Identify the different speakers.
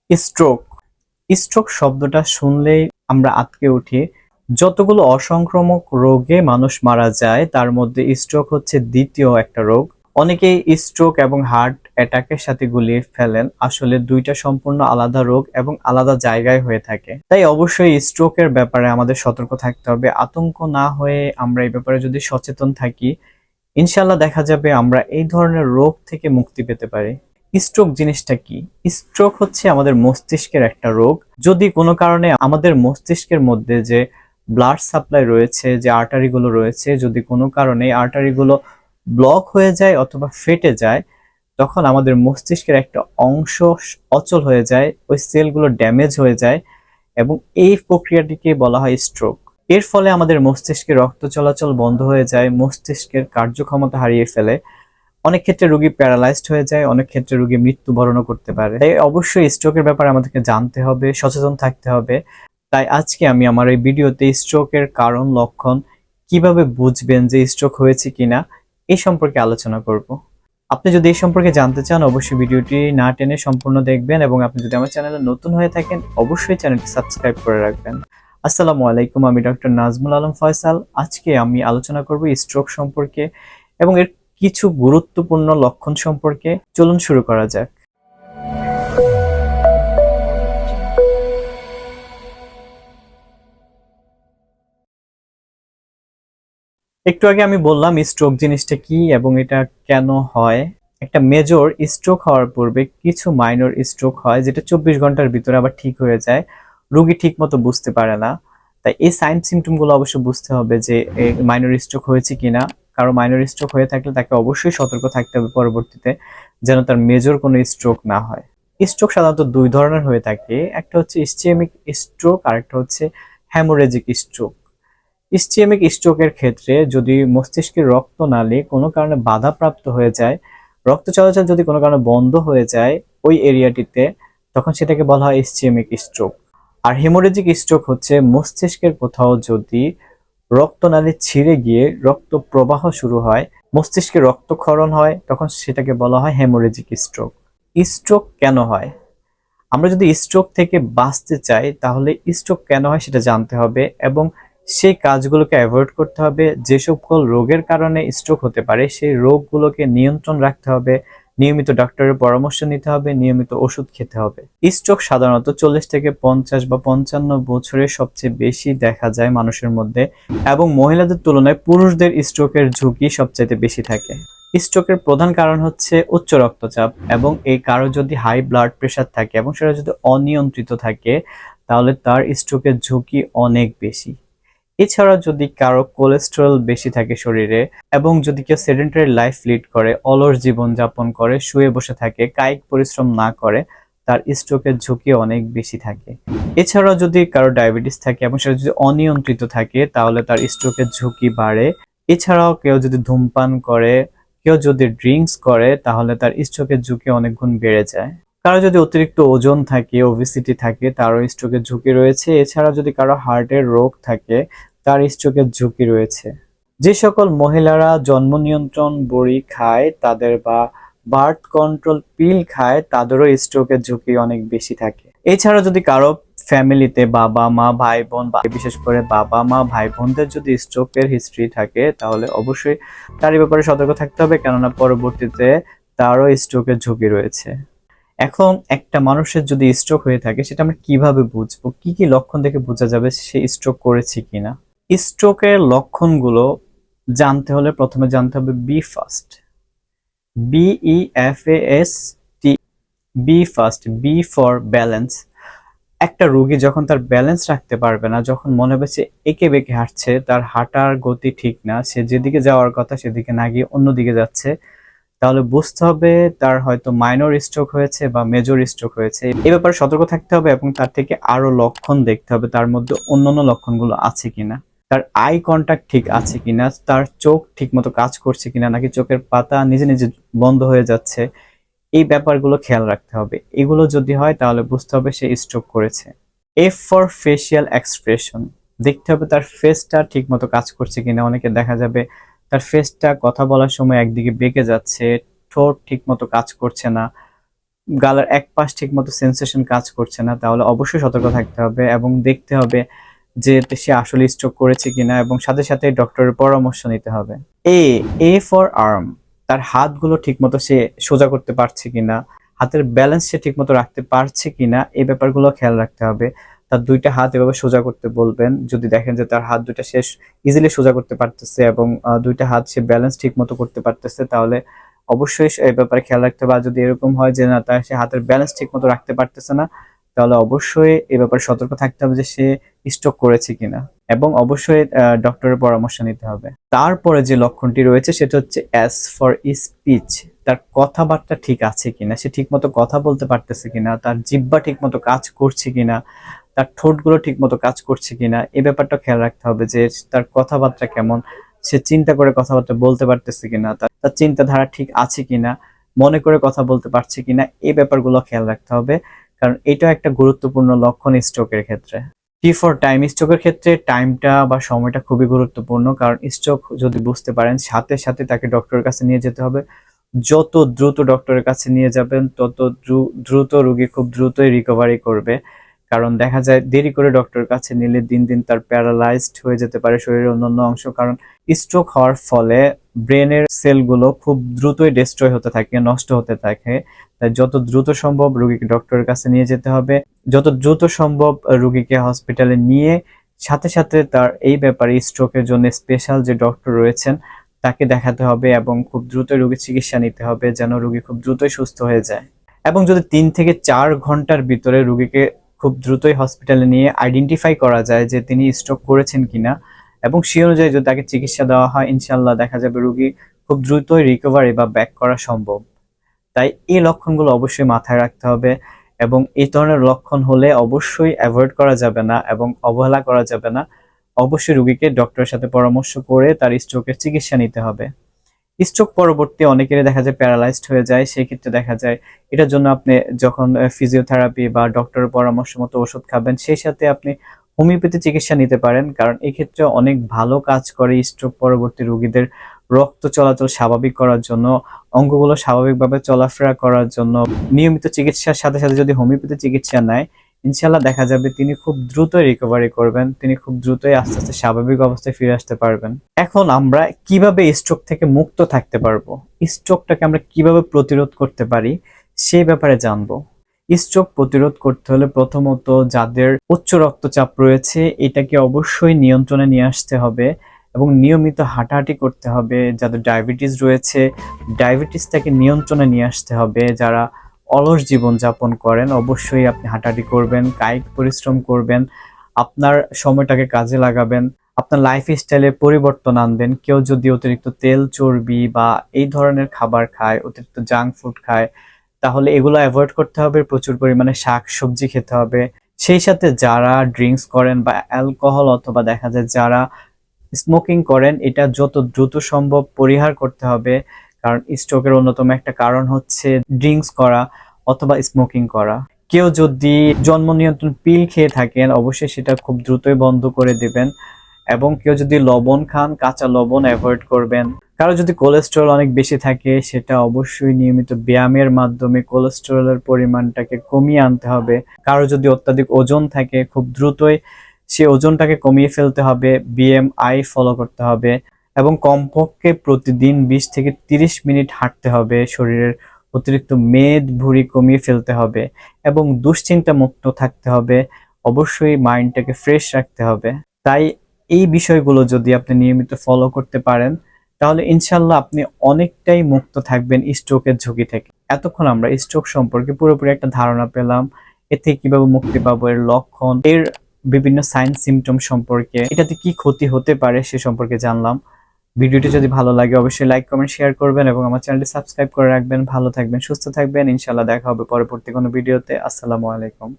Speaker 1: Stroke stroke শব্দটা শুনলেই আমরা আঁতকে উঠি। যতগুলো অসংক্রামক রোগে মানুষ মারা যায় তার মধ্যে স্ট্রোক হচ্ছে দ্বিতীয় একটা রোগ। অনেকেই স্ট্রোক এবং হার্ট অ্যাটাকের সাথে গুলিয়ে ফেলেন, আসলে দুইটা সম্পূর্ণ আলাদা রোগ এবং আলাদা জায়গায় হয়ে থাকে। তাই অবশ্যই স্ট্রোকের ব্যাপারে আমাদের সতর্ক থাকতে হবে। আতঙ্ক না হয়ে আমরা এই ব্যাপারে যদি সচেতন থাকি, ইনশাল্লাহ দেখা যাবে আমরা এই ধরনের রোগ থেকে মুক্তি পেতে পারি। স্ট্রোক জিনিসটা কি? স্ট্রোক হচ্ছে আমাদের মস্তিষ্কের একটা রোগ। যদি কোনো কারণে আমাদের মস্তিষ্কের মধ্যে যে ব্লাড সাপ্লাই রয়েছে, যে আর্টারি গুলো রয়েছে, যদি কোনো কারণে আর্টারি গুলো ব্লক হয়ে যায় অথবা ফেটে যায়, তখন আমাদের মস্তিষ্কের একটা অংশ অচল হয়ে যায়, ওই সেলগুলো ড্যামেজ হয়ে যায় এবং এই প্রক্রিয়াটিকে বলা হয় স্ট্রোক। এর ফলে আমাদের মস্তিষ্কে রক্ত চলাচল বন্ধ হয়ে যায়, মস্তিষ্কের কার্যক্ষমতা হারিয়ে ফেলে। অনেক ক্ষেত্রে রোগী প্যারালাইজড হয়ে যায়, অনেক ক্ষেত্রে রোগী মৃত্যুবরণও করতে পারে। তাই অবশ্যই স্ট্রোকের ব্যাপারে আমাদেরকে জানতে হবে, সচেতন থাকতে হবে। তাই আজকে আমি আমার এই ভিডিওতে স্ট্রোকের কারণ, লক্ষণ, কিভাবে বুঝবেন যে স্ট্রোক হয়েছে কিনা এই সম্পর্কে আলোচনা করব। আপনি যদি এই সম্পর্কে জানতে চান অবশ্যই ভিডিওটি না টেনে সম্পূর্ণ দেখবেন, এবং আপনি যদি আমার চ্যানেলে নতুন হয়ে থাকেন অবশ্যই চ্যানেলটি সাবস্ক্রাইব করে রাখবেন। আসসালামু আলাইকুম, আমি ডক্টর নাজমুল আলম ফয়সাল। আজকে আমি আলোচনা করব স্ট্রোক সম্পর্কে এবং এর কিছু গুরুত্বপূর্ণ লক্ষণ সম্পর্কে। চলুন শুরু করা যাক। একটু আগে আমি বললাম স্ট্রোক জিনিসটা কি এবং এটা কেন হয়। একটা মেজর স্ট্রোক হওয়ার পূর্বে কিছু মাইনর স্ট্রোক হয়, যেটা 24 ঘন্টার ভিতরে আবার ঠিক হয়ে যায়, রোগী ঠিক মতো বুঝতে পারে না। তাই এই সাইন সিমটম গুলো অবশ্যই বুঝতে হবে যে মাইনর স্ট্রোক হয়েছে কিনা। কারো মাইনর স্ট্রোক হয়ে থাকলে তাকে অবশ্যই সতর্ক থাকতে হবে পরবর্তীতে, যেন তার মেজর কোনো স্ট্রোক না হয়। স্ট্রোক সাধারণত দুই ধরনের হয়ে থাকে, একটা হচ্ছে ইসচেমিক স্ট্রোক আর একটা হচ্ছে হ্যামোরেজিক স্ট্রোক। ইসচেমিক স্ট্রোকের ক্ষেত্রে যদি মস্তিষ্কের রক্তনালী কোনো কারণে বাধাপ্রাপ্ত হয়ে যায়, রক্ত চলাচল যদি কোনো কারণে বন্ধ হয়ে যায় ওই এরিয়াটিতে, তখন সেটাকে বলা হয় ইসচেমিক স্ট্রোক। আর হেমোরেজিক স্ট্রোক হচ্ছে মস্তিষ্কের কোথাও যদি রক্তনালী ছিঁড়ে গিয়ে রক্ত প্রবাহ শুরু হয়, মস্তিষ্কে রক্তক্ষরণ হয়, তখন সেটাকে বলা হয় হেমোরেজিক স্ট্রোক। স্ট্রোক কেন হয়? আমরা যদি স্ট্রোক থেকে বাঁচতে চাই তাহলে স্ট্রোক কেন হয় সেটা জানতে হবে এবং সেই কাজগুলোকে অ্যাভয়েড করতে হবে। যে সকল রোগের কারণে স্ট্রোক হতে পারে সেই রোগগুলোকে নিয়ন্ত্রণ রাখতে হবে, নিয়মিত ডাক্তারের পরামর্শ নিতে হবে, নিয়মিত ওষুধ খেতে হবে। স্ট্রোক সাধারণত 40 থেকে 50 বা 55 বছরে সবচেয়ে বেশি দেখা যায় মানুষের মধ্যে, এবং মহিলাদের তুলনায় পুরুষদের স্ট্রোকের ঝুঁকি সবচাইতে বেশি থাকে। স্ট্রোকের প্রধান কারণ হচ্ছে উচ্চ রক্তচাপ, এবং এই কারো যদি হাই ব্লাড প্রেশার থাকে এবং সেটা যদি অনিয়ন্ত্রিত থাকে তাহলে তার স্ট্রোকের ঝুঁকি অনেক বেশি। এছাড়া যদি কারো কোলেস্টেরল বেশি থাকে শরীরে, এবং যদি কেউ সেডেন্টারি লাইফ লিড করে, অলস জীবন যাপন করে, শুয়ে বসে থাকে, কায়িক পরিশ্রম না করে, তার স্ট্রোকের ঝুঁকি অনেক বেশি থাকে। এছাড়াও যদি কারো ডায়াবেটিস থাকে এবং সেটা যদি অনিয়ন্ত্রিত থাকে তাহলে তার স্ট্রোকের ঝুঁকি বাড়ে। এছাড়াও কেউ যদি ধূমপান করে, কেউ যদি ড্রিঙ্কস করে, তাহলে তার স্ট্রোকের ঝুঁকি অনেক গুণ বেড়ে যায়। কারো যদি অতিরিক্ত ওজন থাকে, ওবেসিটি থাকে, তারও স্ট্রোকের ঝুঁকি রয়েছে। এছাড়া যদি কারো হার্টের রোগ থাকে তার স্ট্রোকের ঝুঁকি রয়েছে। যে সকল মহিলারা জন্ম নিয়ন্ত্রণ বড়ি খায় তাদের বা বার্থ কন্ট্রোল পিল খায় তাদেরও স্ট্রোকের ঝুঁকি অনেক বেশি থাকে। এছাড়া যদি কারো ফ্যামিলিতে বাবা মা ভাই বোন, বিশেষ করে বাবা মা ভাই বোনদের যদি স্ট্রোকের হিস্ট্রি থাকে তাহলে অবশ্যই তার এই ব্যাপারে সতর্ক থাকতে হবে, কেননা পরবর্তীতে তারও স্ট্রোকের ঝুঁকি রয়েছে। এখন একটা মানুষের যদি স্ট্রোক হয়ে থাকে সেটা আমরা কিভাবে বুঝবো, কি কি লক্ষণ দেখে বোঝা যাবে সে স্ট্রোক করেছে কিনা? স্ট্রোকের লক্ষণগুলো জানতে হলে প্রথমে জানতে হবে be fast. BEFAST। Be fast, B for balance. একটা রোগী যখন তার ব্যালেন্স রাখতে পারবে না, যখন মনে হবে সে এঁকে বেঁকে হাঁটছে, তার হাঁটার গতি ঠিক না, সে যেদিকে যাওয়ার কথা সেদিকে না গিয়ে অন্যদিকে যাচ্ছে, তাহলে বুঝতে হবে তার হয়তো মাইনর স্ট্রোক হয়েছে বা মেজর স্ট্রোক হয়েছে। এ ব্যাপারে সতর্ক থাকতে হবে এবং তার থেকে আরো লক্ষণ দেখতে হবে তার মধ্যে অন্যান্য লক্ষণগুলো আছে কিনা। তার আই কন্টাক্ট ঠিক আছে কিনা, তার চোখ ঠিক মতো কাজ করছে কিনা, নাকি চোখের পাতা নিজে নিজে বন্ধ হয়ে যাচ্ছে, এই ব্যাপারগুলো খেয়াল রাখতে হবে। এগুলো যদি হয় তাহলে বুঝতে হবে সে স্ট্রোক করেছে। F for facial expression. দেখতে হবে তার ফেসটা ঠিক মতো কাজ করছে কিনা। অনেকে দেখা যাবে তার ফেসটা কথা বলার সময় একদিকে বেঁকে যাচ্ছে, ঠোঁট ঠিক মতো কাজ করছে না, গালার এক পাশ ঠিক মতো সেন্সেশন কাজ করছে না, তাহলে অবশ্যই সতর্ক থাকতে হবে এবং দেখতে হবে যে সে আসলে স্ট্রোক করেছে কিনা, এবং সাথে সাথে ডক্টরের পরামর্শ নিতে হবে। এ এ ফর আর্ম, তার হাতগুলো ঠিকমতো সে সোজা করতে পারছে কিনা, হাতের ব্যালেন্স সে ঠিকমতো রাখতে পারছে কিনা, এই ব্যাপারগুলো খেয়াল রাখতে হবে। তার দুইটা হাত এভাবে সোজা করতে বলবেন, যদি দেখেন যে তার হাত দুইটা সে ইজিলি সোজা করতে পারতেছে এবং দুইটা হাত সে ব্যালেন্স ঠিকমতো করতে পারতেছে, তাহলে অবশ্যই এই ব্যাপারে খেয়াল রাখতে হবে। আর যদি এরকম হয় যে না, তার সে হাতের ব্যালেন্স ঠিকমতো রাখতে পারতেছে না, তাহলে অবশ্যই এই ব্যাপারে সতর্ক থাকতে হবে যে সে স্ট্রোক করেছে কিনা, এবং অবশ্যই ডক্টরের পরামর্শ নিতে হবে। তারপরে যে লক্ষণটি রয়েছে সেটা হচ্ছে এস ফর স্পিচ, তার কথাবার্তা ঠিক আছে কিনা, সে ঠিকমতো কথা বলতে পারতেছে কিনা, তার জিহ্বা ঠিকমতো কাজ করছে কিনা, তার ঠোঁটগুলো ঠিকমতো কাজ করছে কিনা, এই ব্যাপারটা খেয়াল রাখতে হবে যে তার কথাবার্তা কেমন, সে চিন্তা করে কথাবার্তা বলতে পারতেছে কিনা, তার চিন্তাধারা ঠিক আছে কিনা, মনে করে কথা বলতে পারছে কিনা, এই ব্যাপারগুলো খেয়াল রাখতে হবে, কারণ এটা একটা গুরুত্বপূর্ণ লক্ষণ স্ট্রোকের ক্ষেত্রে। টি ফর টাইম, স্ট্রোকের ক্ষেত্রে টাইমটা বা সময়টা খুবই গুরুত্বপূর্ণ, কারণ স্ট্রোক যদি বুঝতে পারেন সাথে সাথে তাকে ডক্টরের কাছে নিয়ে যেতে হবে। যত দ্রুত ডক্টরের কাছে নিয়ে যাবেন তত দ্রুত রোগী খুব দ্রুতই রিকভারি করবে। কারণ দেখা যায় দেরি করে ডক্টরের কাছে নিলে দিন দিন তার প্যারালাইজড হয়ে যেতে পারে শরীরের অন্যান্য অংশ, কারণ স্ট্রোক হওয়ার ফলে ব্রেনের সেলগুলো খুব দ্রুতই ডিস্ট্রয় হতে থাকে, নষ্ট হতে থাকে। তাই যত দ্রুত সম্ভব রোগীকে ডক্টরের কাছে নিয়ে যেতে হবে, যত দ্রুত সম্ভব রোগীকে হসপিটালে নিয়ে সাথে সাথে তার এই ব্যাপারে স্ট্রোকের জন্য স্পেশাল যে ডক্টর রয়েছেন তাকে দেখাতে হবে, এবং খুব দ্রুত রোগীর চিকিৎসা নিতে হবে যেন রোগী খুব দ্রুতই সুস্থ হয়ে যায়। এবং যদি 3 থেকে 4 ঘন্টার ভিতরে রোগীকে খুব দ্রুতই হসপিটালে নিয়ে আইডেন্টিফাই করা যায় যে তিনি স্ট্রোক করেছেন কিনা, এবং সেই অনুযায়ী যদি তাকে চিকিৎসা দেওয়া হয়, ইনশাল্লাহ দেখা যাবে রোগী খুব দ্রুতই রিকভারি বা ব্যাক করা সম্ভব। তাই এই লক্ষণগুলো অবশ্যই মাথায় রাখতে হবে, এবং এই ধরনের লক্ষণ হলে অবশ্যই অ্যাভয়েড করা যাবে না এবং অবহেলা করা যাবে না। অবশ্যই রোগীকে ডক্টরের সাথে পরামর্শ করে তার স্ট্রোকের চিকিৎসা নিতে হবে। স্ট্রোক পরবর্তী অনেকেরই দেখা যায় প্যারালাইজড হয়ে যায়, সেই ক্ষেত্রে দেখা যায় এটার জন্য আপনি যখন ফিজিওথেরাপি বা ডক্টরের পরামর্শ মতো ওষুধ খাবেন, সেই সাথে আপনি হোমিওপ্যাথি চিকিৎসা নিতে পারেন, কারণ এই ক্ষেত্রে অনেক ভালো কাজ করে স্ট্রোক পরবর্তী রোগীদের রক্ত চলাচল স্বাভাবিক করার জন্য, অঙ্গগুলো স্বাভাবিকভাবে চলাফেরা করার জন্য। নিয়মিত চিকিৎসার সাথে সাথে যদি হোমিওপ্যাথি চিকিৎসা নেয়, ইনশাল্লাহ দেখা যাবে তিনি খুব দ্রুতই রিকভারি করবেন, তিনি খুব দ্রুতই আস্তে আস্তে স্বাভাবিক অবস্থায় ফিরে আসতে পারবেন। এখন আমরা কিভাবে স্ট্রোক থেকে মুক্ত থাকতে পারবো, স্ট্রোকটাকে আমরা কিভাবে প্রতিরোধ করতে পারি সেই ব্যাপারে জানবো। স্ট্রোক প্রতিরোধ করতে হলে প্রথমত যাদের উচ্চ রক্তচাপ রয়েছে এটাকে অবশ্যই নিয়ন্ত্রণে নিয়ে আসতে হবে, এবং নিয়মিত হাঁটাহাঁটি করতে হবে। যাদের ডায়াবেটিস রয়েছে ডায়াবেটিসটাকে নিয়ন্ত্রণে নিয়ে আসতে হবে। যারা অলস জীবন যাপন করেন অবশ্যই আপনি হাঁটাহাঁটি করবেন, কায়িক পরিশ্রম করবেন, আপনার সময়টাকে কাজে লাগাবেন, আপনার লাইফ স্টাইলে পরিবর্তন আনবেন। কেউ যদি অতিরিক্ত তেল চর্বি বা এই ধরনের খাবার খায়, অতিরিক্ত জাঙ্ক ফুড খায়, তাহলে এগুলো অ্যাভয়েড করতে হবে। প্রচুর পরিমাণে শাক সবজি খেতে হবে। সেই সাথে যারা ড্রিঙ্কস করেন বা অ্যালকোহল অথবা দেখা যায় যারা স্মোকিং করেন, এটা যত দ্রুত সম্ভব পরিহার করতে হবে, কারণ স্ট্রোকের অন্যতম একটা কারণ হচ্ছে ড্রিঙ্কস করা অথবা স্মোকিং করা। কেউ যদি জন্ম নিয়ন্ত্রণ পিল খেয়ে থাকেন অবশ্যই সেটা খুব দ্রুতই বন্ধ করে দেবেন, এবং কেউ যদি লবণ খান কাঁচা লবণ অ্যাভয়েড করবেন। কারো যদি কোলেস্টেরল অনেক বেশি থাকে সেটা অবশ্যই নিয়মিত ব্যায়ামের মাধ্যমে কোলেস্টেরলের পরিমাণটাকে কমিয়ে আনতে হবে। কারো যদি অত্যাধিক ওজন থাকে খুব দ্রুতই সে ওজনটাকে কমিয়ে ফেলতে হবে, বিএমআই ফলো করতে হবে, এবং কমপক্ষে প্রতিদিন 20 থেকে 30 মিনিট হাঁটতে হবে। শরীরের অতিরিক্ত মেদ ভুঁড়ি কমিয়ে ফেলতে হবে, এবং দুশ্চিন্তা মুক্ত থাকতে হবে। অবশ্যই মাইন্ডটাকে ফ্রেশ রাখতে হবে। তাই এই বিষয়গুলো যদি আপনি নিয়মিত ফলো করতে পারেন তাহলে ইনশাল্লাহ আপনি অনেকটাই মুক্ত থাকবেন স্ট্রোকের ঝুঁকি থেকে। এতক্ষণ আমরা স্ট্রোক সম্পর্কে পুরোপুরি একটা ধারণা পেলাম, এ থেকে কিভাবে মুক্তি পাবো, এর লক্ষণ, এর বিভিন্ন সাইন সিমটম সম্পর্কে, এটাতে কি ক্ষতি হতে পারে সে সম্পর্কে জানলাম। ভিডিওটি যদি ভালো লাগে অবশ্যই লাইক কমেন্ট শেয়ার করবেন এবং আমার চ্যানেলটি সাবস্ক্রাইব করে রাখবেন। ভালো থাকবেন, সুস্থ থাকবেন, ইনশাল্লাহ দেখা হবে পরবর্তী কোনো ভিডিওতে। আসসালামু আলাইকুম।